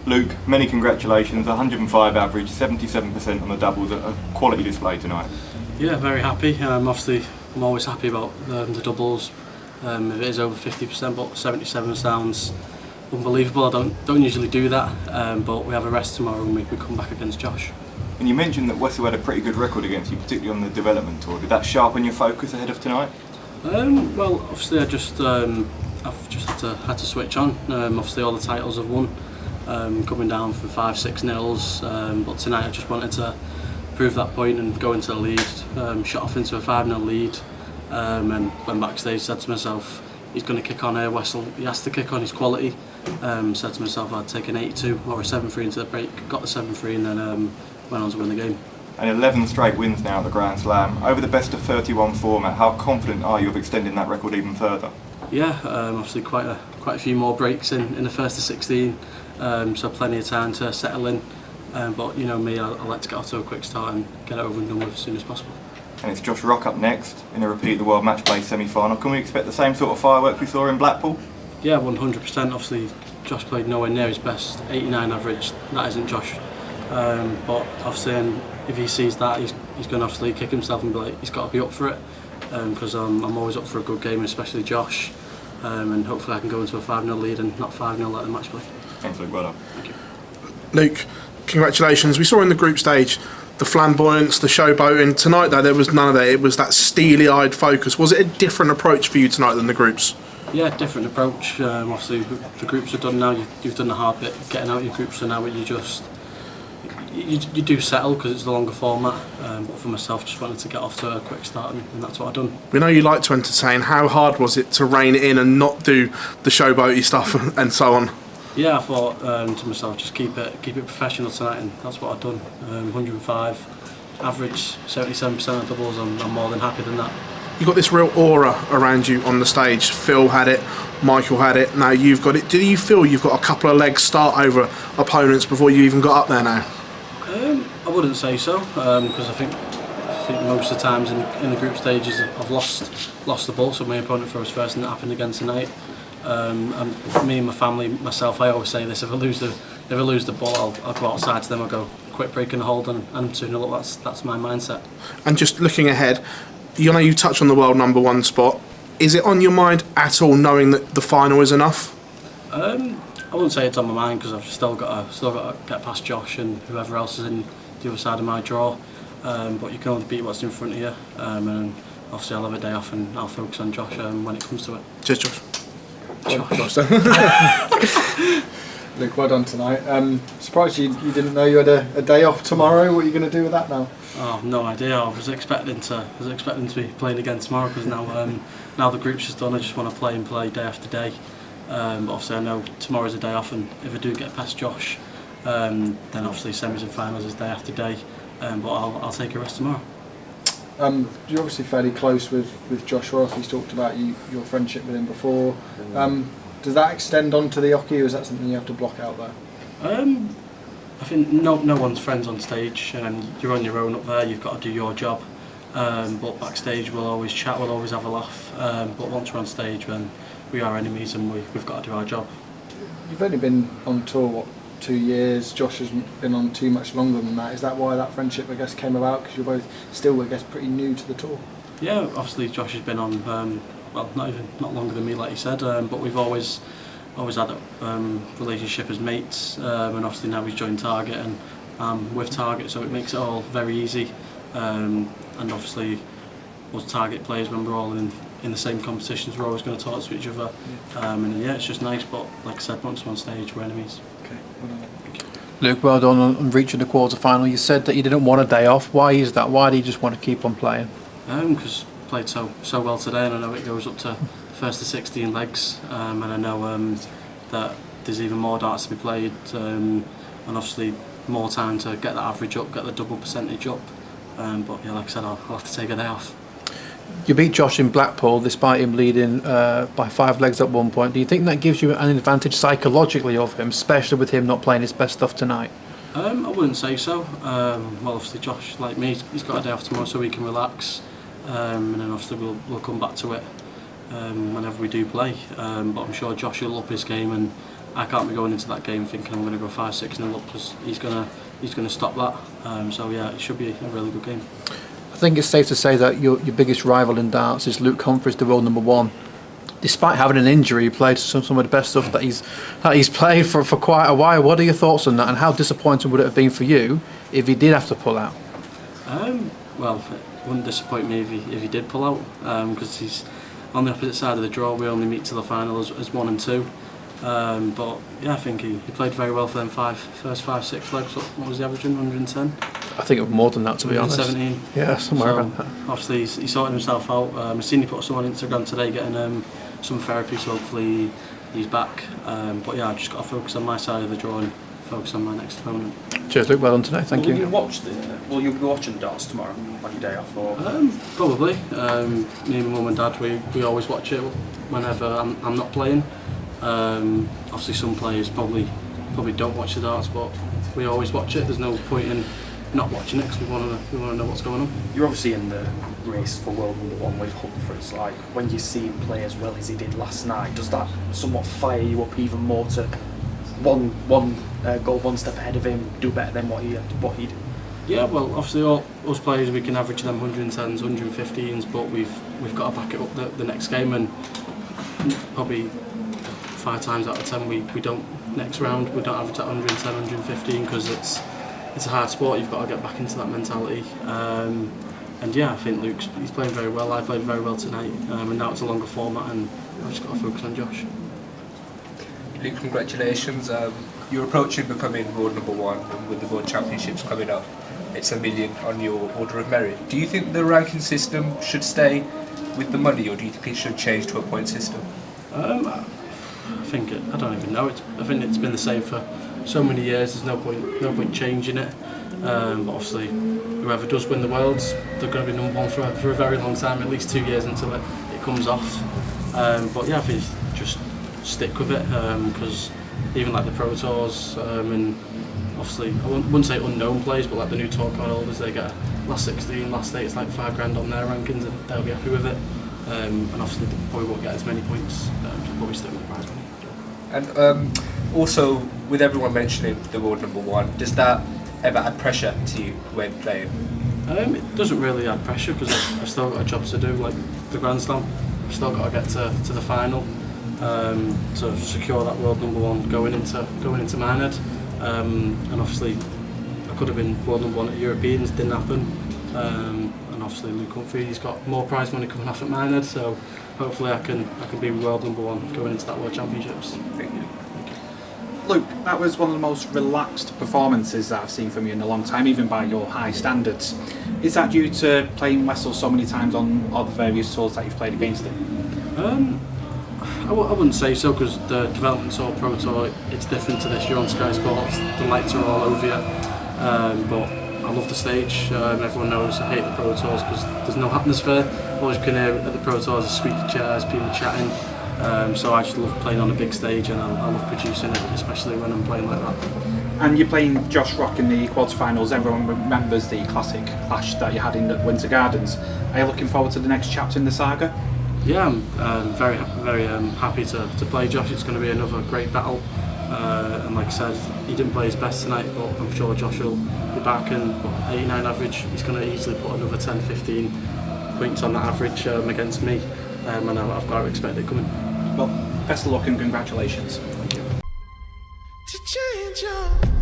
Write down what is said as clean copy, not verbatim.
Luke, many congratulations, 105 average, 77% on the doubles, a quality display tonight. Yeah, very happy. Obviously, I'm always happy about the doubles. If it is over 50%, but 77 sounds unbelievable. I don't usually do that, but we have a rest tomorrow and we come back against Josh. And you mentioned that Wessel had a pretty good record against you, particularly on the development tour. Did that sharpen your focus ahead of tonight? Well, obviously I've just had to switch on. Obviously all the titles I've won, coming down from 5-6-0s, but tonight I just wanted to prove that point and go into the lead. Shot off into a 5-0 lead, and went backstage, said to myself, he's going to kick on here, Wessel, he has to kick on his quality. Said to myself I'd take an 82 or a 7-3 into the break, got the 7-3 and then went on to win the game. And 11 straight wins now at the Grand Slam. Over the best of 31 format, how confident are you of extending that record even further? Yeah, obviously quite a few more breaks in the first of 16, so plenty of time to settle in. But you know me, I like to get off to a quick start and get it over and done with as soon as possible. And it's Josh Rock up next in a repeat of the World Match Play semi-final. Can we expect the same sort of fireworks we saw in Blackpool? Yeah, 100%. Obviously, Josh played nowhere near his best, 89 average. That isn't Josh. But obviously, if he sees that, he's going to obviously kick himself and be like, he's got to be up for it. Because I'm always up for a good game, especially Josh. And hopefully I can go into a 5-0 lead and not 5-0 like the match play. Thanks, Luke. Well done. Thank you. Luke, congratulations. We saw in the group stage the flamboyance, the showboating. Tonight, though, there was none of that. It was that steely-eyed focus. Was it a different approach for you tonight than the groups? Yeah, different approach. Obviously, the groups are done now. You've done the hard bit, getting out your groups, so now you do settle because it's the longer format. But for myself, just wanted to get off to a quick start, and that's what I've done. We know you like to entertain. How hard was it to rein it in and not do the showboaty stuff and so on? Yeah, I thought to myself, just keep it professional tonight, and that's what I've done. 105 average, 77% of doubles. I'm more than happy than that. You've got this real aura around you on the stage. Phil had it, Michael had it, now you've got it. Do you feel you've got a couple of legs start over opponents before you even got up there now? I wouldn't say so, because I think most of the times in the group stages I've lost the ball, so my opponent throws first, and that happened again tonight. And me and my family, myself, I always say this: if I lose the ball, I'll go outside to them. I'll go quit breaking the hold, and I'm 2-0 up. That's my mindset. And just looking ahead, you know you touch on the world #1 spot. Is it on your mind at all, knowing that the final is enough? I wouldn't say it's on my mind because I've still got to get past Josh and whoever else is in the other side of my draw. But you can only beat what's in front of you. And obviously I'll have a day off and I'll focus on Josh when it comes to it. Cheers, Josh. Luke, well done tonight. Surprised you didn't know you had a day off tomorrow. What are you going to do with that now? Oh, no idea. I was expecting to be playing again tomorrow because now the group's just done. I just want to play day after day. But obviously I know tomorrow's a day off, and if I do get past Josh, then obviously semis and finals is day after day. But I'll take a rest tomorrow. You're obviously fairly close with Josh Ross. He's talked about your friendship with him before. Does that extend onto the hockey, or is that something you have to block out there? I think no one's friends on stage. You're on your own up there. You've got to do your job. But backstage we'll always chat. We'll always have a laugh. But once we're on stage, then we are enemies, and we've got to do our job. You've only been on tour 2 years. Josh hasn't been on too much longer than that. Is that why that friendship, I guess, came about? Because you're both still, I guess, pretty new to the tour. Yeah, obviously Josh has been on well, not longer than me, like you said, but we've always had a relationship as mates, and obviously now he's joined Target and I'm with Target, so it makes it all very easy. And obviously us Target players, when we're all in the same competitions, we're always going to talk to each other. And yeah, it's just nice, but like I said, once we're on stage, we're enemies. Okay, well done. Luke, well done on reaching the quarter final. You said that you didn't want a day off. Why is that? Why do you just want to keep on playing? Because played so well today, and I know it goes up to first to 16 legs, and I know that there's even more darts to be played, and obviously more time to get that average up, get the double percentage up. But yeah, like I said, I'll have to take a day off. You beat Josh in Blackpool despite him leading by 5 legs at one point. Do you think that gives you an advantage psychologically of him, especially with him not playing his best stuff tonight? I wouldn't say so. Well, obviously Josh, like me, he's got a day off tomorrow so he can relax, and then obviously we'll come back to it. whenever we do play. But I'm sure Josh will up his game, and I can't be going into that game thinking I'm going to go 5-6-0 up, because he's going to stop that. So yeah, it should be a really good game. I think it's safe to say that your biggest rival in darts is Luke Humphries, the world number one. Despite having an injury, he played some of the best stuff that he's played for quite a while. What are your thoughts on that, and how disappointing would it have been for you if he did have to pull out? Well, it wouldn't disappoint me if he did pull out, because he's on the opposite side of the draw. We only meet to the final as 1 and 2. But yeah, I think he played very well for them first 5-6 legs. What was he averaging? 110? I think it was more than that, to be honest. 117. Yeah, somewhere So, around that. obviously, he's sorting himself out. I've seen he put some on Instagram today getting some therapy, so hopefully he's back. But yeah, I've just got to focus on my side of the draw and focus on my next opponent. Cheers, Luke. Well done today. Thank you. Will you be watching darts tomorrow on your day off? Or? Probably. Me and my mum and dad, we always watch it whenever I'm not playing. Obviously, some players probably don't watch the darts, but we always watch it. There's no point in not watching it, because we want to know what's going on. You're obviously in the race for world number one with Humphries. Like, when you see him play as well as he did last night, does that somewhat fire you up even more to go one step ahead of him, do better than what he did? Yeah, well, obviously all us players, we can average them 110s, 115s, but we've got to back it up the next game, and probably 5 times out of 10 we don't. Next round we don't average that 110, 115, because it's a hard sport. You've got to get back into that mentality. And yeah, I think he's playing very well. I played very well tonight, and now it's a longer format, and I've just got to focus on Josh. Luke, congratulations. You're approaching becoming world number one, and with the World Championships coming up, it's $1 million on your order of merit. Do you think the ranking system should stay with the money, or do you think it should change to a point system? I don't even know. I think it's been the same for so many years. There's no point changing it. But obviously, whoever does win the Worlds, they're going to be number one for a very long time, at least 2 years until it comes off. But yeah, I think just stick with it, because even like the Pro Tours, and obviously I wouldn't say unknown players, but like the new tour card holders, they get last 16, last 8, it's like $5,000 on their rankings, and they'll be happy with it. And obviously they probably won't get as many points, so probably stick with the prize money. And also, with everyone mentioning the world number one, does that ever add pressure to you when playing? It doesn't really add pressure, because I've still got a job to do, like the Grand Slam. I've still got to get to the final, to secure that world number one going into Minehead. And obviously I could have been world number one at Europeans, didn't happen. And obviously Luke Humphries, he's got more prize money coming off at Minehead, so hopefully I can be world number one going into that World Championships. Thank you. Luke, that was one of the most relaxed performances that I've seen from you in a long time, even by your high standards. Is that due to playing Wessel so many times on all the various tours that you've played against him? I wouldn't say so, because the Development Tour, Pro Tour, it's different to this. You're on Sky Sports, the lights are all over you. But I love the stage. Everyone knows I hate the Pro Tours because there's no atmosphere. All you can hear at the Pro Tours is squeaky chairs, people chatting. So I just love playing on a big stage, and I love producing it, especially when I'm playing like that. And you're playing Josh Rock in the quarterfinals. Everyone remembers the classic clash that you had in the Winter Gardens. Are you looking forward to the next chapter in the saga? Yeah, I'm very happy to play Josh. It's going to be another great battle. And like I said, he didn't play his best tonight, but I'm sure Josh will be back, and 89 average, he's going to easily put another 10-15 points on that average against me, and I've got to expect it coming. Well, best of luck and congratulations. Thank you. To change your